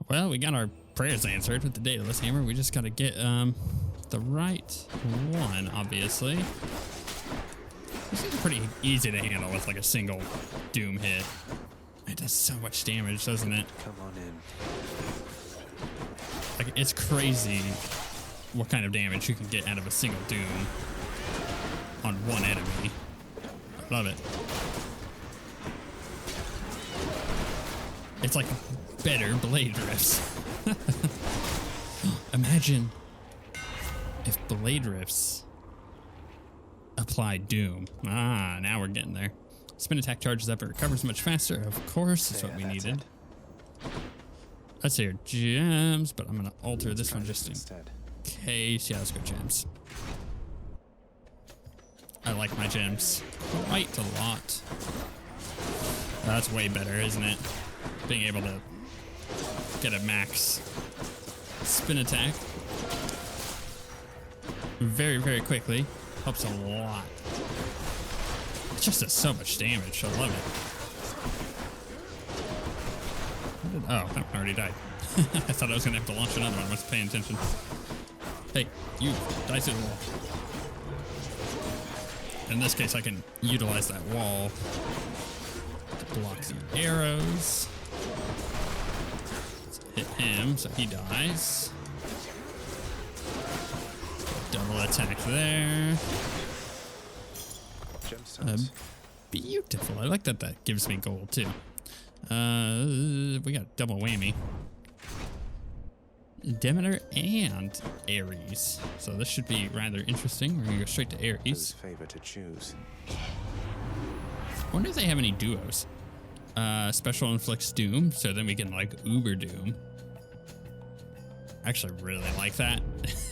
Well, we got our prayers answered with the Daedalus Hammer. We just got to get the right one, obviously. This is pretty easy to handle with like a single Doom hit. It does so much damage, doesn't it? Come on in. Like, it's crazy what kind of damage you can get out of a single Doom on one enemy. I love it. It's like better blade drifts. Imagine if blade drifts applied Doom. Ah, now we're getting there. Spin attack charges up and recovers much faster. Of course, that's what we needed. Let's see your gems, but I'm gonna alter this one just in case. Yeah, let's go gems. I like my gems quite a lot. That's way better, isn't it? Being able to get a max spin attack very, very quickly helps a lot. It just does so much damage. I love it. Oh, that one already died. I thought I was gonna have to launch another one. I wasn't paying attention. Hey, you die to the wall. In this case, I can utilize that wall to block the arrows. Let's hit him so he dies. Double attack there. Beautiful. I like that that gives me gold too. We got double whammy. Demeter and Ares. So this should be rather interesting. We're gonna go straight to Ares. Favor to choose. I wonder if they have any duos. Special inflicts doom, so then we can like uber doom. I actually really like that.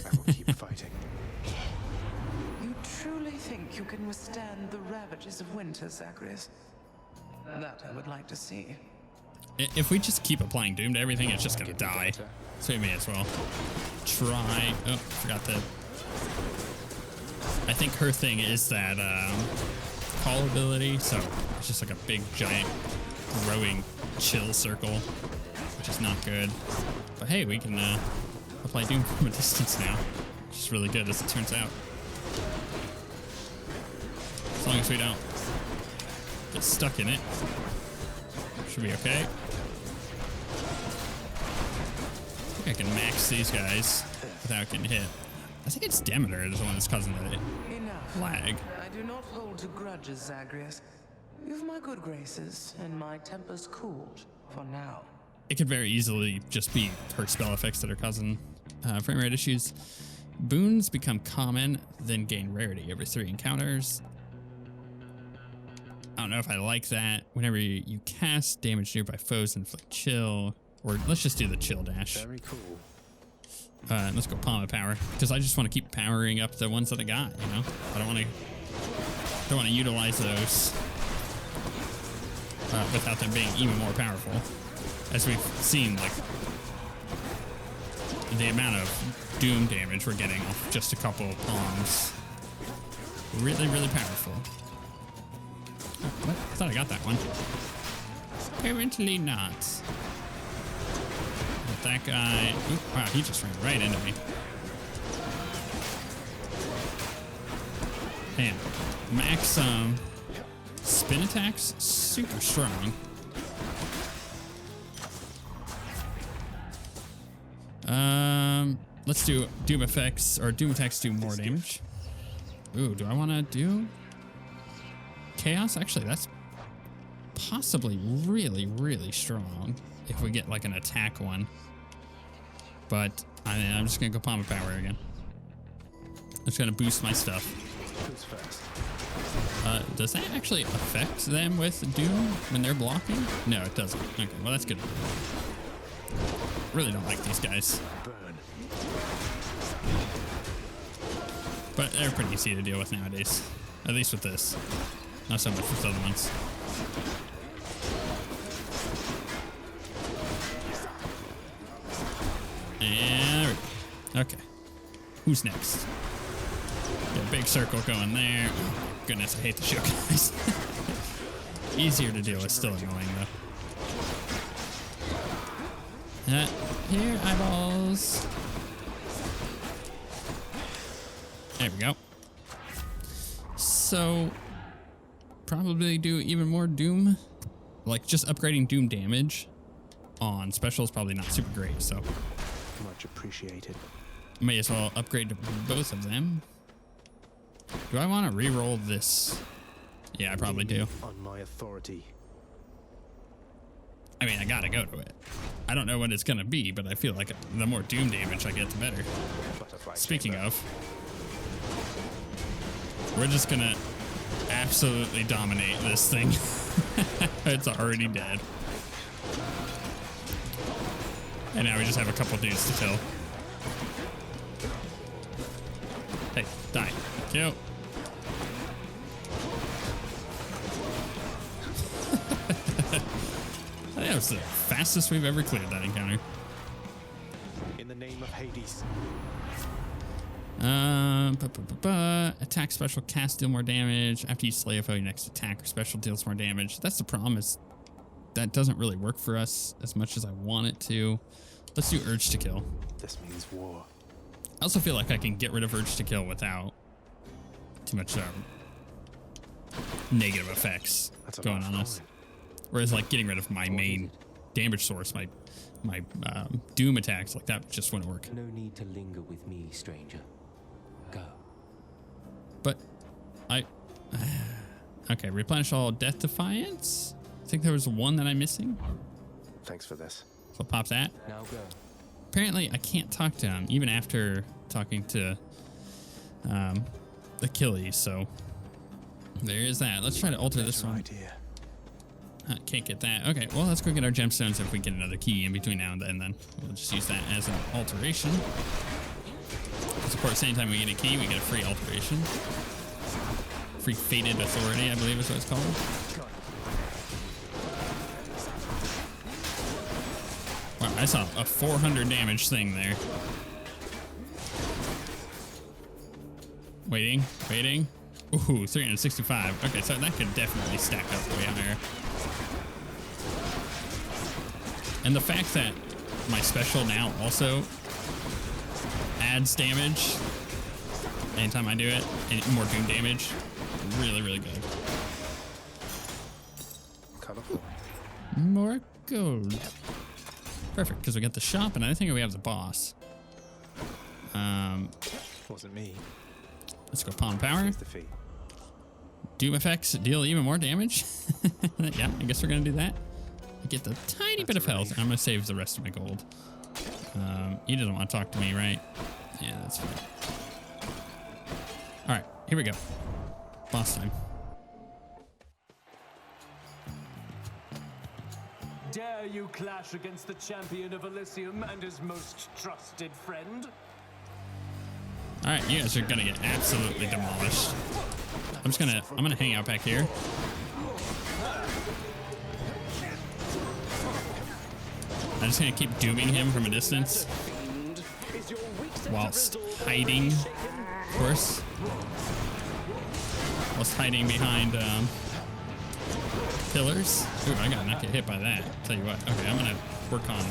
I will keep fighting. You truly think you can withstand the ravages of winter, Zagreus? That I would like to see. If we just keep applying doom to everything, it's just gonna die. So we may as well try. Oh, forgot that. I think her thing is that call ability, so it's just like a big giant growing chill circle, which is not good. But hey, we can apply doom from a distance now, which is really good as it turns out. As long as we don't get stuck in it, should be okay. I can max these guys without getting hit. I think it's Demeter is the one that's causing the Enough. lag. I do not hold to grudges, Zagreus. You've my good graces, and my temper's cooled for now. It could very easily just be her spell effects that are causing frame rate issues. Boons become common, then gain rarity every 3 encounters. I don't know if I like that. Whenever you cast, damage nearby foes inflict chill. Or let's just do the chill dash. Very cool. Let's go palm of power, because I just want to keep powering up the ones that I got. You know, I don't want to utilize those without them being even more powerful. As we've seen, like the amount of doom damage we're getting off just a couple of palms. Really, really powerful. Oh, what? I thought I got that one. Apparently not. That guy, oop, wow, he just ran right into me. Man, max spin attacks, super strong. Let's do doom effects, or doom attacks do more damage. Ooh, do I want to do chaos? Actually, that's possibly really, really strong if we get like an attack one. But I'm just gonna go palm of power again. I'm just gonna boost my stuff. Who's first? Does that actually affect them with doom when they're blocking? No, it doesn't. Okay, well that's good. Really don't like these guys. Burn. But they're pretty easy to deal with nowadays. At least with this. Not so much with other ones. And okay. Who's next? Got a big circle going there. Oh, goodness, I hate the show guys. easier to deal with. Still annoying though. Here, eyeballs. There we go. So, probably do even more Doom. Like, just upgrading Doom damage on special is probably not super great, so. Much appreciated. May as well upgrade to both of them. Do I want to re-roll this? Yeah, I probably do. On my authority. I mean, I gotta go to it. I don't know what it's gonna be, but I feel like the more Doom damage I get, the better. Butterfly Speaking chamber. of, we're just gonna absolutely dominate this thing. It's already dead. And now we just have a couple dudes to kill. Hey, die. Kill. That was the fastest we've ever cleared that encounter. In the name of Hades. Attack special, cast, deal more damage. After you slay a foe, your next attack or special deals more damage. That's the problem, is that doesn't really work for us as much as I want it to. Let's do urge to kill. This means war. I also feel like I can get rid of urge to kill without too much negative effects That's a going lot on of us. coin. Whereas like getting rid of my main damage source, my Doom attacks, like that just wouldn't work. No need to linger with me, stranger. Go. But okay, replenish all death defiance. I think there was one that I'm missing. Thanks for this. So pop that. Now go. Apparently I can't talk to him even after talking to Achilles, so there is that. Let's try to alter this Better one. idea. Can't get that. Okay, well, let's go get our gemstones if we get another key in between now and then. We'll just use that as an alteration. Because of course, anytime we get a key, we get a free alteration. Free fated authority, I believe is what it's called. Wow, I saw a 400 damage thing there. Waiting. Ooh, 365. Okay, so that could definitely stack up way higher. And the fact that my special now also adds damage anytime I do it, and more Doom damage, really, really good. Colorful. More gold. Perfect, because we got the shop, and I think we have the boss. Wasn't me. Let's go Palm Power. Here's the fee. Doom effects deal even more damage. Yeah, I guess we're gonna do that. Get the tiny bit of health. I'm gonna save the rest of my gold. He doesn't want to talk to me, right? Yeah, that's fine. All right, here we go. Boss time. Dare you clash against the champion of Elysium and his most trusted friend? All right, you guys are gonna get absolutely demolished. I'm gonna hang out back here. I'm just gonna keep dooming him from a distance whilst hiding, of course. Whilst hiding behind pillars. Ooh, I gotta not get hit by that. Tell you what. Okay, I'm gonna work on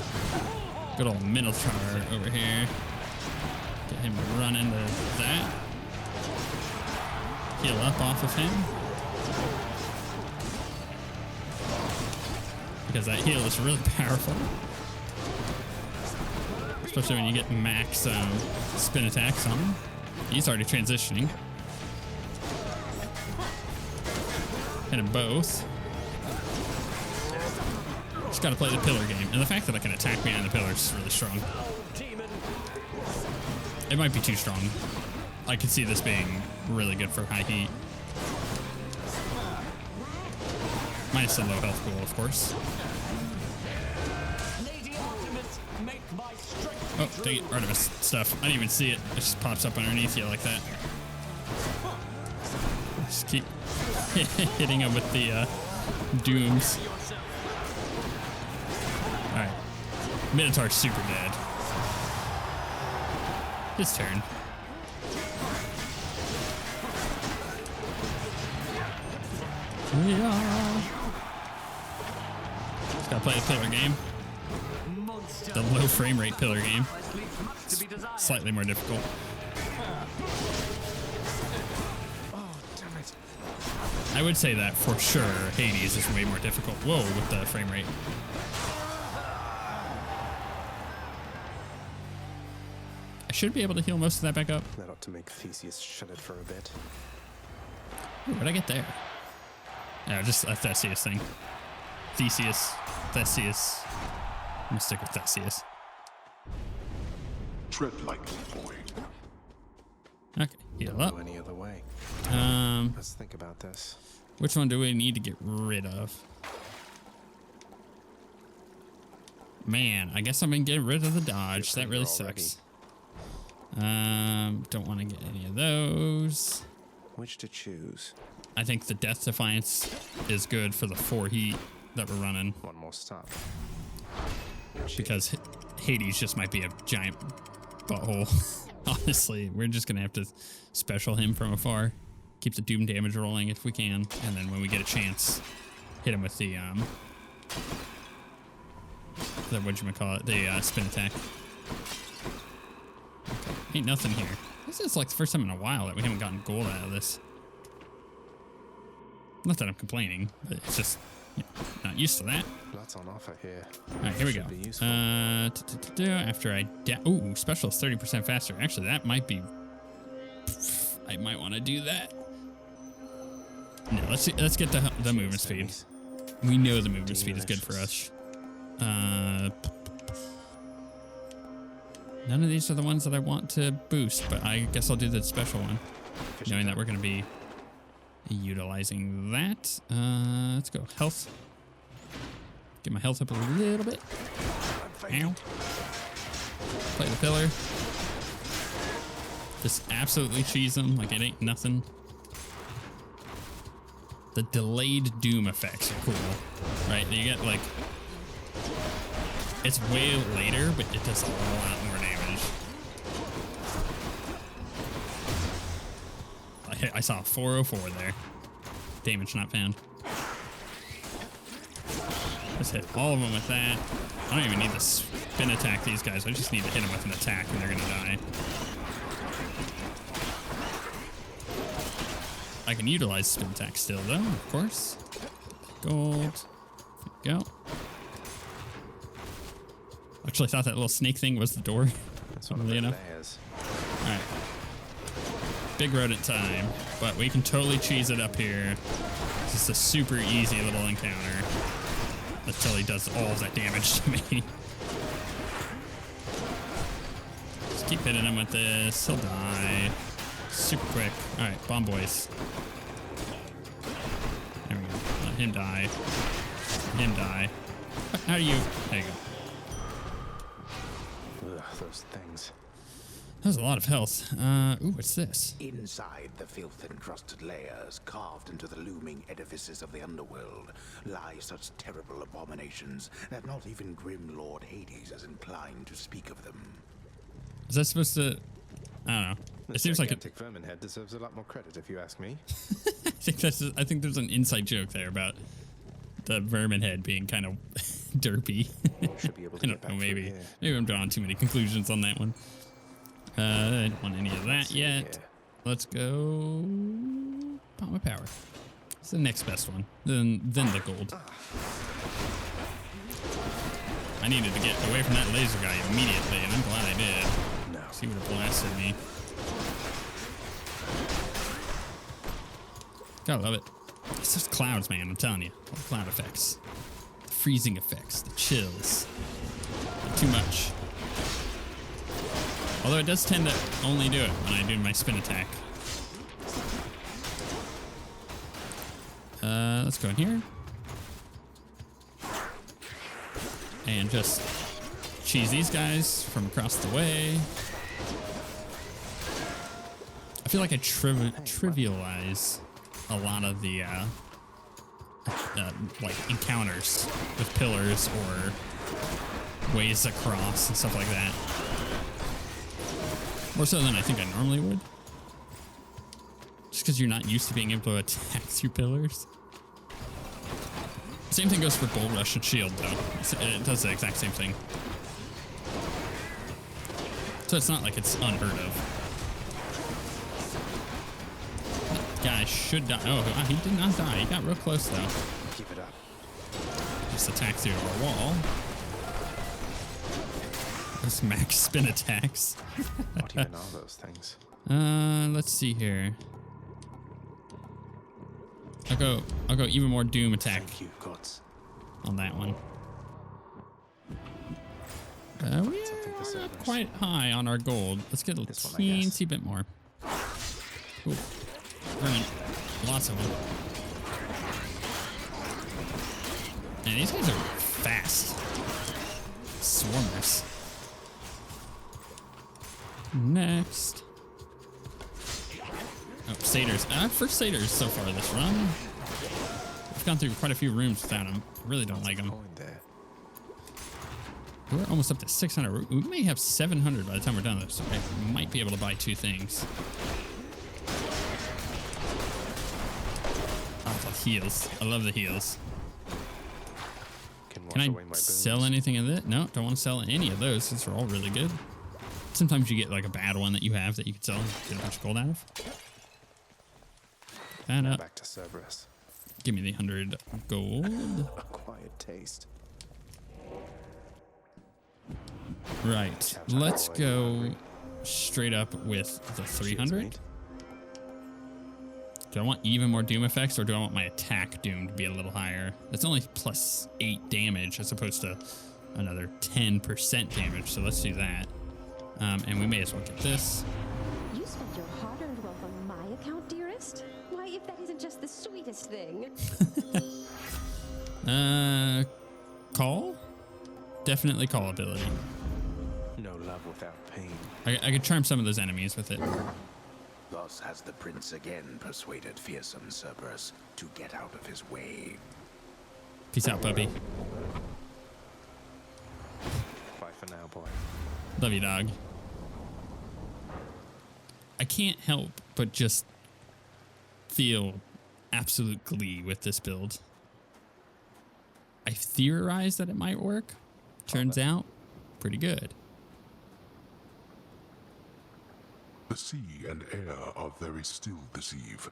good old Minotaur over here. Get him to run into that. Heal up off of him. Because that heal is really powerful. Especially when you get max spin attacks on him. He's already transitioning. Hit them both. Just gotta play the pillar game. And the fact that I can attack behind the pillar is really strong. It might be too strong. I could see this being really good for high heat. Minus the low health pool, of course. Oh, dang it, Artemis stuff. I didn't even see it. It just pops up underneath you like that. Just keep hitting him with the dooms. Alright. Minotaur's super dead. His turn. Yeah. Just gotta play the pillar game. Monster. The low frame rate pillar game. Leaves much to be desired. Slightly more difficult. Oh, damn it. I would say that for sure Hades is way more difficult. Whoa, with the frame rate. I should be able to heal most of that back up. That ought to make Theseus shut it for a bit. Ooh, what'd I get there? Yeah, just a Theseus thing. Theseus. Theseus. I'm gonna stick with Theseus. Tread lightly, boy. Okay, heal Don't up. go any other way. Let's think about this. Which one do we need to get rid of? Man, I guess I've been getting rid of the dodge. That really sucks. Don't want to get any of those. Which to choose? I think the Death Defiance is good for the 4 heat that we're running, One more stop. because Hades just might be a giant butthole. Honestly, we're just gonna have to special him from afar, keep the doom damage rolling if we can, and then when we get a chance, hit him with the whatchamacallit, the spin attack. Okay. Ain't nothing here. This is like the first time in a while that we haven't gotten gold out of this. Not that I'm complaining, but it's just, you know, not used to that. Lots on offer here. All right, here we go. Should be useful. After I ooh, special is 30% faster. Actually, that might be. I might want to do that. No, let's get the movement speed. We know the movement speed is good for us. None of these are the ones that I want to boost, but I guess I'll do the special one, knowing that we're going to be utilizing that. Let's go health. Get my health up a little bit. Ow. Play the pillar. Just absolutely cheese them like it ain't nothing. The delayed doom effects are cool, right? You get like, it's way later, but it does a lot more damage. I saw 404 there. Damage not found. Let's hit all of them with that. I don't even need to spin attack these guys. I just need to hit them with an attack and they're gonna die. I can utilize spin attack still though, of course. Gold. There we go. Actually, I thought that little snake thing was the door. That's one of the layers. All right. Big rodent time, but we can totally cheese it up here. It's just a super easy little encounter until he does all of that damage to me. Just keep hitting him with this. He'll die. Super quick. All right, bomb boys. There we go. Let him die. Him die. How do you? There you go. Ugh, those things. That was a lot of health. Ooh, what's this? Inside the filth-encrusted layers, carved into the looming edifices of the underworld, lie such terrible abominations that not even grim Lord Hades is inclined to speak of them. Is that supposed to? I don't know. It seems like gigantic vermin head deserves a lot more credit, if you ask me. I think there's an inside joke there about the vermin head being kind of derpy. Should be able to I get don't know. back Maybe through here. I'm drawing too many conclusions on that one. I don't want any of that see yet. here. Let's go. Bomb of power. It's the next best one. Then the gold. I needed to get away from that laser guy immediately, and I'm glad I did. No. He would have blasted me. Gotta love it. It's just clouds, man. I'm telling you. All the cloud effects. The freezing effects. The chills. Too much. Although it does tend to only do it when I do my spin attack. Let's go in here. And just cheese these guys from across the way. I feel like I trivialize a lot of the like encounters with pillars or ways across and stuff like that. More so than I think I normally would. Just because you're not used to being able to attack through pillars. Same thing goes for Bull Rush and Shield, though. It does the exact same thing. So it's not like it's unheard of. That guy should die. Oh, he did not die. He got real close, though. Keep it up. Just attack through our wall. Those max spin attacks. What even are those things? Let's see here. I'll go even more Doom attack Thank you, gods. on that one. We are not quite high on our gold. Let's get a This one, I guess. teensy bit more. Ooh. Burning. Lots of them. Man, these guys are fast. Swarmers. Next. Oh, satyrs. First satyrs so far this run. We've gone through quite a few rooms without them. Really don't like them. Coin there. We're almost up to 600. We may have 700 by the time we're done with this. I might be able to buy 2 things. Oh, the heals. I love the heals. Can wash Can away my I boons. sell anything of it? No, don't want to sell any of those since they're all really good. Sometimes you get like a bad one that you have that you can sell and get a bunch of gold out of. That up. Back to Cerberus. Give me the 100 gold. A quiet taste. Right. Let's go straight up with the 300. Do I want even more Doom effects, or do I want my attack Doom to be a little higher? That's only plus 8 damage as opposed to another 10% damage, so let's do that. And we may as well get this. You spent your hard-earned wealth on my account, dearest? Why, if that isn't just the sweetest thing. Call? Definitely call ability. No love without pain. I could charm some of those enemies with it. Thus has the prince again persuaded fearsome Cerberus to get out of his way. Peace out, puppy. Bye for now, boy. Love you, dog. I can't help but just feel absolute glee with this build. I theorized that it might work. Turns out, pretty good. The sea and air are very still this eve,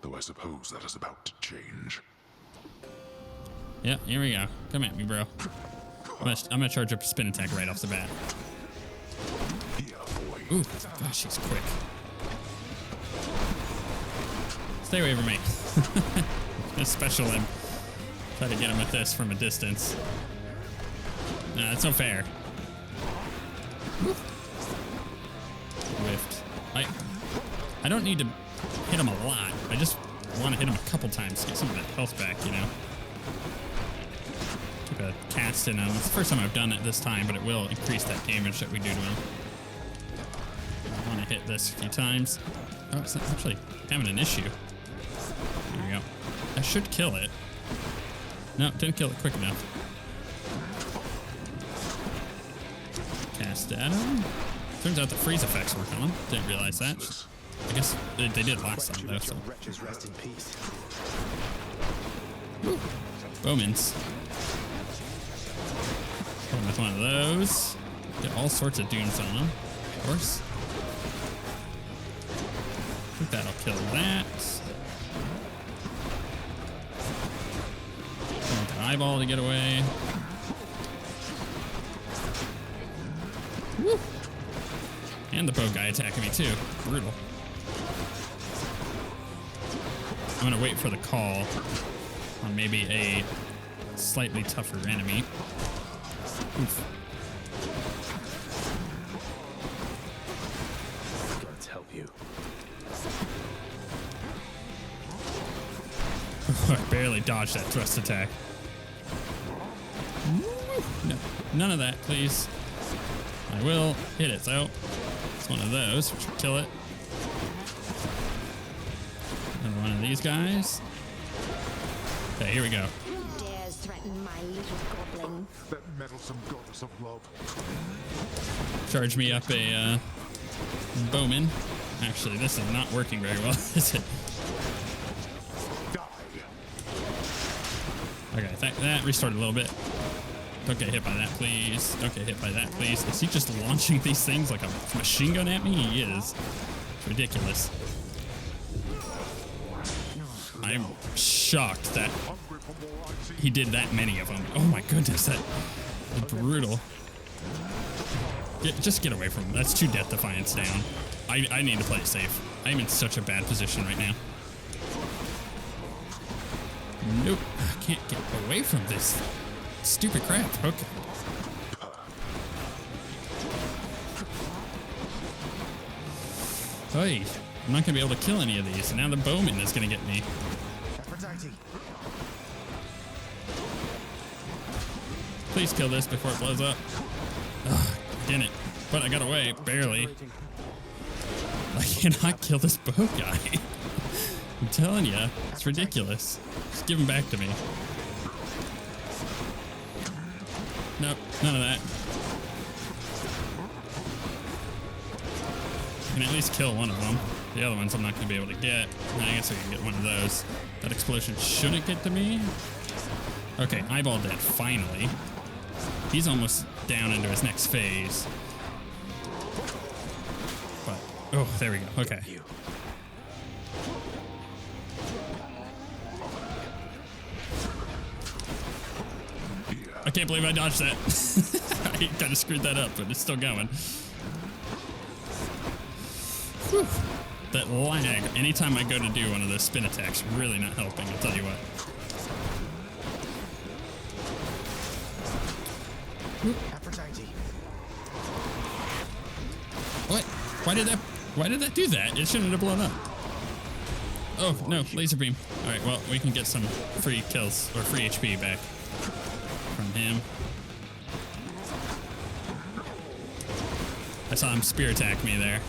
though I suppose that is about to change. Yeah, here we go. Come at me, bro. I'm gonna charge up a spin attack right off the bat. Here, boy. Ooh, gosh, she's quick. Stay away from me. Gonna special him. Try to get him with this from a distance. Nah, that's not fair. Whiffed. I don't need to hit him a lot. I just want to hit him a couple times to get some of that health back, you know? Keep a cast in him. It's the first time I've done it this time, but it will increase that damage that we do to him. I want to hit this a few times. Oh, it's not actually having an issue. There we go. I should kill it. No, didn't kill it quick enough. Cast at him. Turns out the freeze effects work on them. Didn't realize that. I guess they did last time though, so. Wretches rest in peace. Woo. Bowmans. Hit him with one of those. Get all sorts of dooms on them, of course. I think that'll kill that. I want the eyeball to get away. Woo. And the bow guy attacking me too. Brutal. I'm gonna wait for the call on maybe a slightly tougher enemy. Oof. Let's help you. I barely dodged that thrust attack. No, none of that, please. I will hit it, though. It's one of those, which will kill it. Another one of these guys. Okay, here we go. Who dares threaten my little goblin? That meddlesome goddess of love. Charge me up a bowman. Actually, this is not working very well, is it? Die. Okay, That restored a little bit. Don't get hit by that, please. Don't get hit by that, please. Is he just launching these things like a machine gun at me? He is. It's ridiculous. I'm shocked that he did that many of them. Oh my goodness, that is brutal. Just get away from him. That's 2 Death Defiance down. I need to play it safe. I'm in such a bad position right now. Nope. I can't get away from this stupid crap. Okay. Hey, I'm not going to be able to kill any of these. And now the bowman is going to get me. Please kill this before it blows up. Ugh, didn't. But I got away, barely. I cannot kill this bow guy. I'm telling you, it's ridiculous. Just give him back to me. Nope, none of that. I can at least kill one of them. The other ones I'm not going to be able to get. I guess I can get one of those. That explosion shouldn't get to me. Okay, eyeball dead, finally. He's almost down into his next phase. But, oh, there we go. Okay. I can't believe I dodged that. I kind of screwed that up, but it's still going. Whew. That lag, anytime I go to do one of those spin attacks, really not helping, I'll tell you what. Aphrodite. What? Why did that do that? It shouldn't have blown up. Oh, no, laser beam. All right, well, we can get some free kills, or free HP back from him. I saw him spear attack me there.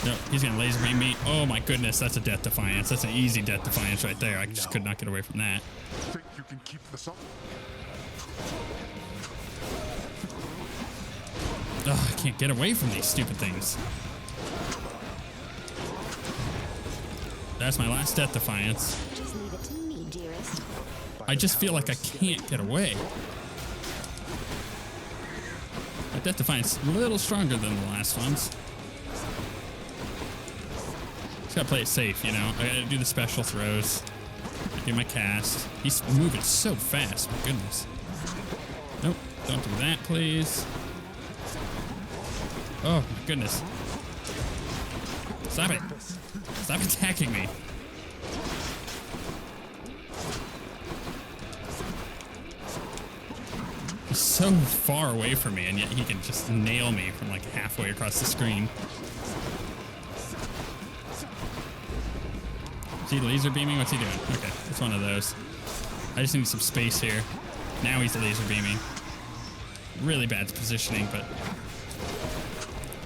Nope, he's gonna laser beam me. Oh my goodness, that's a Death Defiance. That's an easy Death Defiance right there. I just could not get away from that. Think you can keep this up? Ugh, I can't get away from these stupid things. That's my last Death Defiance. Just leave it to me, dearest. I just feel like I can't get away. That Death Defiance is a little stronger than the last ones. Just gotta play it safe, you know? I gotta do the special throws. Do my cast. He's moving so fast, my goodness. Nope, don't do that, please. Oh, my goodness. Stop it. Stop attacking me. He's so far away from me, and yet he can just nail me from like halfway across the screen. Is he laser beaming? What's he doing? Okay, it's one of those. I just need some space here. Now he's laser beaming. Really bad positioning, but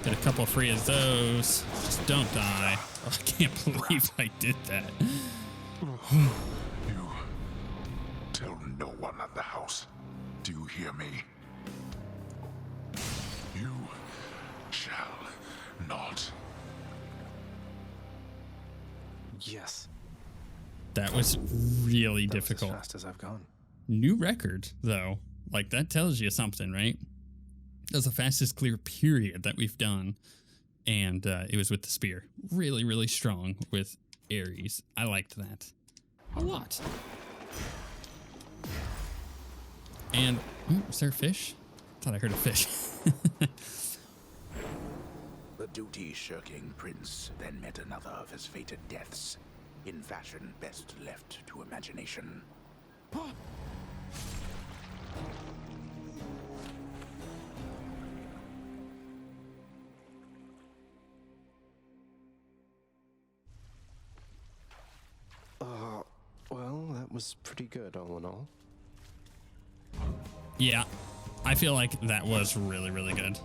get a couple free of those. Just don't die. Oh, I can't believe I did that. You tell no one at the house. Do you hear me? You shall not. Yes. That was really That was difficult. as fast as I've gone. New record, though. Like, that tells you something, right? That was the fastest clear period that we've done. And it was with the spear. Really, really strong with Ares. I liked that a lot. And, is there a fish? Thought I heard a fish. The duty-shirking prince then met another of his fated deaths, in fashion best left to imagination. Well, that was pretty good all in all. Yeah, I feel like that was really, really good.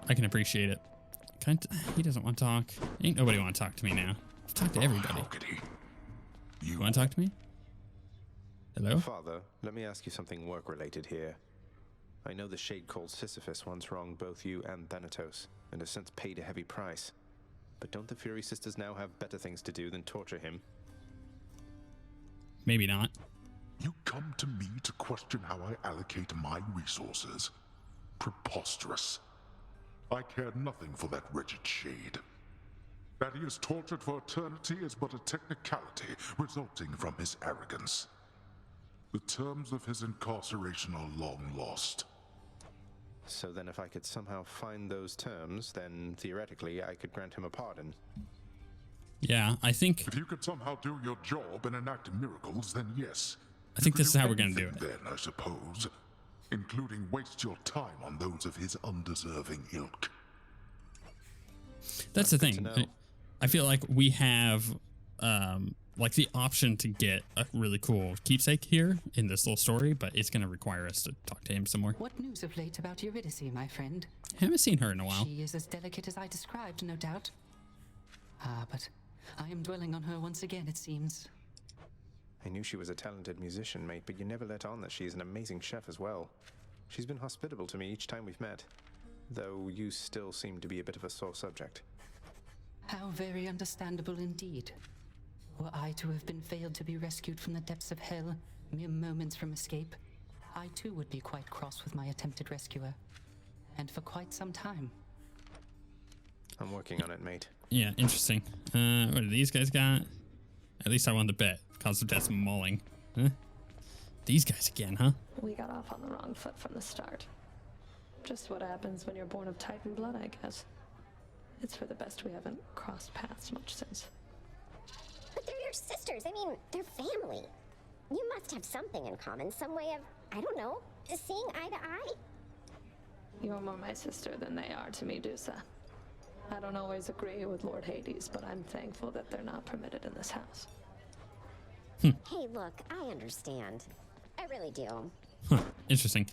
I can appreciate it. He doesn't want to talk. Ain't nobody want to talk to me now. I've talked to everybody. How could he? You want to talk to me? Hello? Father, let me ask you something work-related here. I know the shade called Sisyphus once wronged both you and Thanatos, and has since paid a heavy price. But don't the Fury Sisters now have better things to do than torture him? Maybe not. You come to me to question how I allocate my resources. Preposterous. I care nothing for that wretched shade. That he is tortured for eternity is but a technicality resulting from his arrogance. The terms of his incarceration are long lost. So then if I could somehow find those terms, then theoretically I could grant him a pardon. Yeah, I think If you could somehow do your job and enact miracles, then yes. I think You this could is how we're gonna do anything it. Then, I suppose, including waste your time on those of his undeserving ilk. that's the good to thing. know. I feel like we have like the option to get a really cool keepsake here in this little story, but it's going to require us to talk to him some more. What news of late about Eurydice, my friend? Haven't seen her in a while. She is as delicate as I described, no doubt. Ah, but I am dwelling on her once again, it seems. I knew she was a talented musician, mate, but you never let on that she is an amazing chef as well. She's been hospitable to me each time we've met, though you still seem to be a bit of a sore subject. How very understandable indeed. Were I to have been failed to be rescued from the depths of hell, mere moments from escape, I too would be quite cross with my attempted rescuer. And for quite some time. I'm working on it, mate. Yeah, interesting. What do these guys got? At least I won the bet. Cause of death mauling. Huh? These guys again, huh? We got off on the wrong foot from the start. Just what happens when you're born of Titan blood, I guess. It's for the best we haven't crossed paths much since. But they're your sisters. I mean, they're family. You must have something in common, some way of, I don't know, seeing eye to eye? You're more my sister than they are to me, Dusa. I don't always agree with Lord Hades, but I'm thankful that they're not permitted in this house. Hey, look, I understand. I really do. Huh, interesting.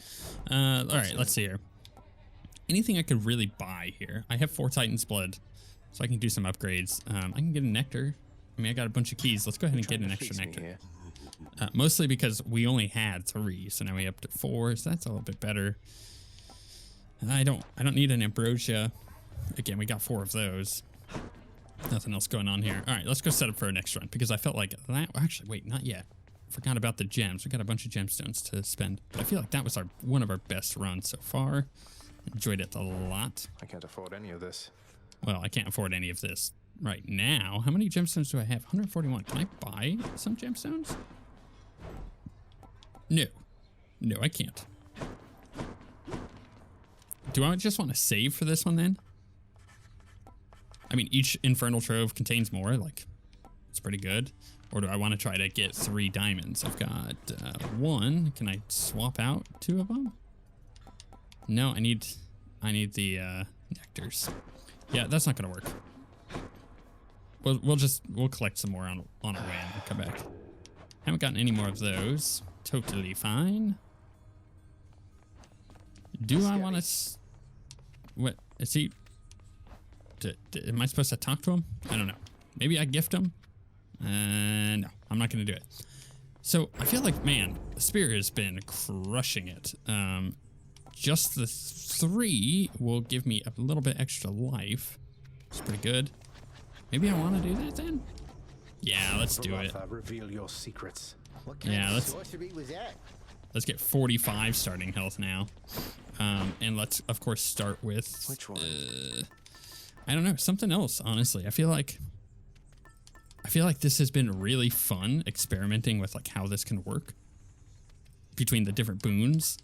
All right, let's see here. Anything I could really buy here? I have 4 Titan's blood, so I can do some upgrades. I can get a nectar. I mean, I got a bunch of keys. Let's go ahead and get an extra nectar. Mostly because we only had 3, so now we up to 4, so that's a little bit better. I don't need an ambrosia. Again, we got 4 of those. Nothing else going on here. All right, let's go set up for our next run because I felt like that. Actually, wait, not yet. Forgot about the gems. We got a bunch of gemstones to spend, but I feel like that was one of our best runs so far. Enjoyed it a lot. I can't afford any of this. Well, I can't afford any of this right now. How many gemstones do I have? 141. Can I buy some gemstones? No. No, I can't. Do I just want to save for this one then? I mean, each Infernal Trove contains more. Like, it's pretty good. Or do I want to try to get 3 diamonds? I've got 1. Can I swap out 2 of them? No, I need the nectars. Yeah, that's not gonna work. We'll collect some more on our way and come back. Haven't gotten any more of those. Totally fine. Do I want to? What is he? Am I supposed to talk to him? I don't know. Maybe I gift him. No, I'm not gonna do it. So I feel like, man, the spear has been crushing it. Just the 3 will give me a little bit extra life. It's pretty good. Maybe I want to do that then? Yeah, let's do it. Reveal your secrets. What kind Yeah, of let's sorcery was that? get 45 starting health now. And let's of course start with Which one? I don't know, something else, honestly. I feel like this has been really fun experimenting with like how this can work between the different boons.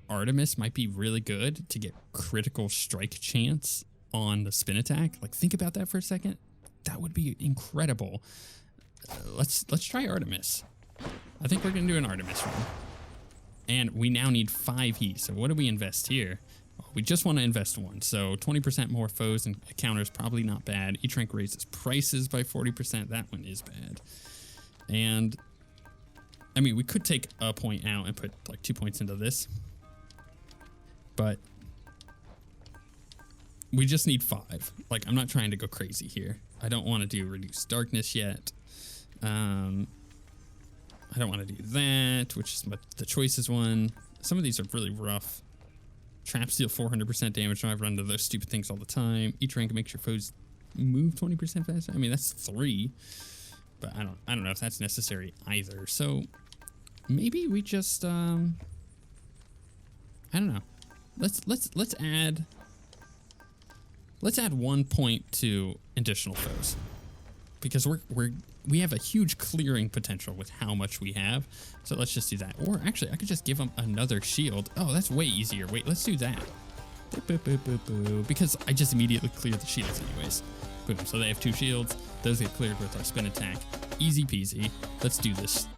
Artemis might be really good to get critical strike chance on the spin attack. Like, think about that for a second. That would be incredible. Let's try Artemis. I think we're gonna do an Artemis run. And we now need 5 heat. So what do we invest here? Well, we just want to invest 1. So 20% more foes and counters, probably not bad. Each rank raises prices by 40%. That one is bad. And I mean, we could take a point out and put like 2 points into this, but we just need 5. Like, I'm not trying to go crazy here. I don't want to do reduced darkness yet. I don't want to do that, which is the choices one. Some of these are really rough. Traps deal 400% damage. I run into those stupid things all the time. Each rank makes your foes move 20% faster. I mean, that's 3, but I don't know if that's necessary either. So maybe we just I don't know. Let's add 1 point to additional foes, because we have a huge clearing potential with how much we have. So let's just do that. Or actually, I could just give them another shield. Oh, that's way easier. Wait, let's do that. Boop, boop, boop, boop, because I just immediately cleared the shields anyways. Boom. So they have 2 shields. Those get cleared with our spin attack. Easy peasy. Let's do this.